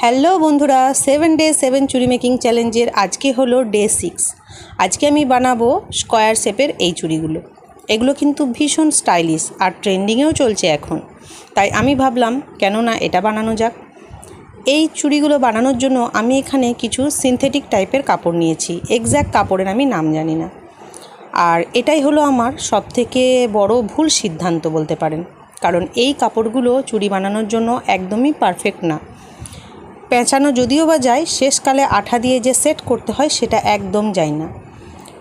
Hello বন্ধুরা, 7 day 7 চুড়ি making চ্যালেঞ্জের আজকে হলো ডে 6। আজকে আমি বানাবো স্কোয়ার শেপের এই চুড়িগুলো। এগুলো কিন্তু ভীষণ স্টাইলিশ আর ট্রেন্ডিংয়েও চলছে এখন, তাই আমি ভাবলাম কেন না এটা বানানো যাক। এই চুড়িগুলো বানানোর জন্য আমি এখানে কিছু সিনথেটিক টাইপের কাপড় নিয়েছি। এক্স্যাক্ট কাপড়ের আমি নাম জানি না, আর এটাই হলো আমার সবথেকে বড় ভুল সিদ্ধান্ত বলতে পারেন, কারণ এই কাপড়গুলো চুড়ি বানানোর জন্য একদমই পারফেক্ট না। পেঁচানো যদিও বা যায়, শেষকালে আঠা দিয়ে যে সেট করতে হয় সেটা একদম যায় না।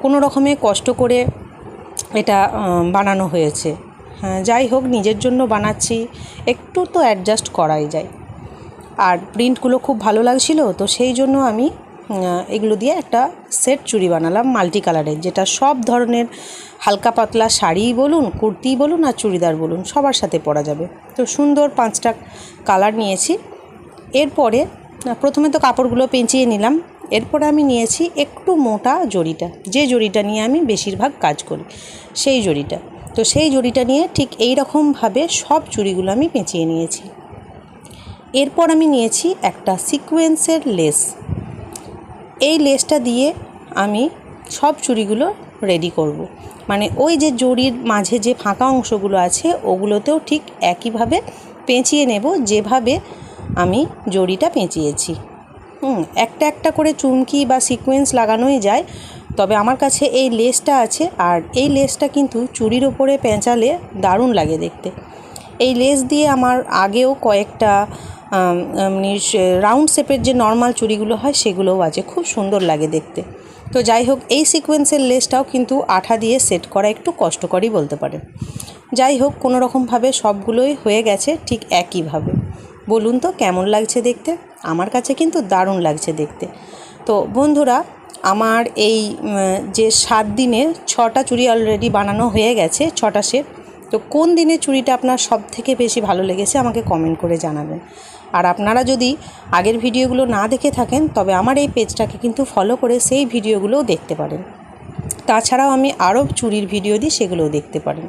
কোনো রকমে কষ্ট করে এটা বানানো হয়েছে। হ্যাঁ, যাই হোক, নিজের জন্য বানাচ্ছি, একটু তো অ্যাডজাস্ট করাই যায়। আর প্রিন্টগুলো খুব ভালো লাগছিল, তো সেই জন্য আমি এগুলো দিয়ে একটা সেট চুড়ি বানালাম মাল্টি কালারের, যেটা সব ধরনের হালকা পাতলা শাড়ি বলুন, কুর্তি বলুন আর চুড়িদার বলুন, সবার সাথে পরা যাবে। তো সুন্দর 5টা কালার নিয়েছি। এরপরে প্রথমে তো কাপড়গুলো পেঁচিয়ে নিলাম। এরপরে আমি নিয়েছি একটু মোটা জড়িটা, যে জড়িটা নিয়ে আমি বেশিরভাগ কাজ করি, সেই জড়িটা। তো সেই জড়িটা নিয়ে ঠিক এই রকমভাবে সব চুড়িগুলো আমি পেঁচিয়ে নিয়েছি। এরপর আমি নিয়েছি একটা সিকোয়েন্সের লেস। এই লেসটা দিয়ে আমি সব চুড়িগুলো রেডি করব। মানে ওই যে জড়ির মাঝে যে ফাঁকা অংশগুলো আছে ওগুলোতেও ঠিক একইভাবে পেঁচিয়ে নেব, যেভাবে আমি জড়িটা পেঁচিয়েছি। একটা একটা করে চুমকি বা সিকোয়েন্স লাগানোই যায়, তবে আমার কাছে এই লেসটা আছে, আর এই লেসটা কিন্তু চুড়ির ওপরে পেঁচালে দারুণ লাগে দেখতে। এই লেস দিয়ে আমার আগেও কয়েকটা রাউন্ড শেপের যে নর্মাল চুড়িগুলো হয় সেগুলোও আছে, খুব সুন্দর লাগে দেখতে। তো যাই হোক, এই সিকোয়েন্সের লেসটাও কিন্তু আঠা দিয়ে সেট করা একটু কষ্টকরই বলতে পারে। যাই হোক, কোনো রকমভাবে সবগুলোই হয়ে গেছে ঠিক একইভাবে। বলুন তো কেমন লাগছে দেখতে? আমার কাছে কিন্তু দারুণ লাগছে দেখতে। তো বন্ধুরা, আমার এই যে 7 দিনে 6টা চুড়ি অলরেডি বানানো হয়ে গেছে, 6টা সেট। তো কোন দিনের চুড়িটা আপনার সব থেকে বেশি ভালো লেগেছে আমাকে কমেন্ট করে জানাবেন। আর আপনারা যদি আগের ভিডিওগুলো না দেখে থাকেন, তবে আমার এই পেজটাকে কিন্তু ফলো করে সেই ভিডিওগুলোও দেখতে পারেন। তাছাড়াও আমি আরও চুড়ির ভিডিও দিই, সেগুলোও দেখতে পারেন।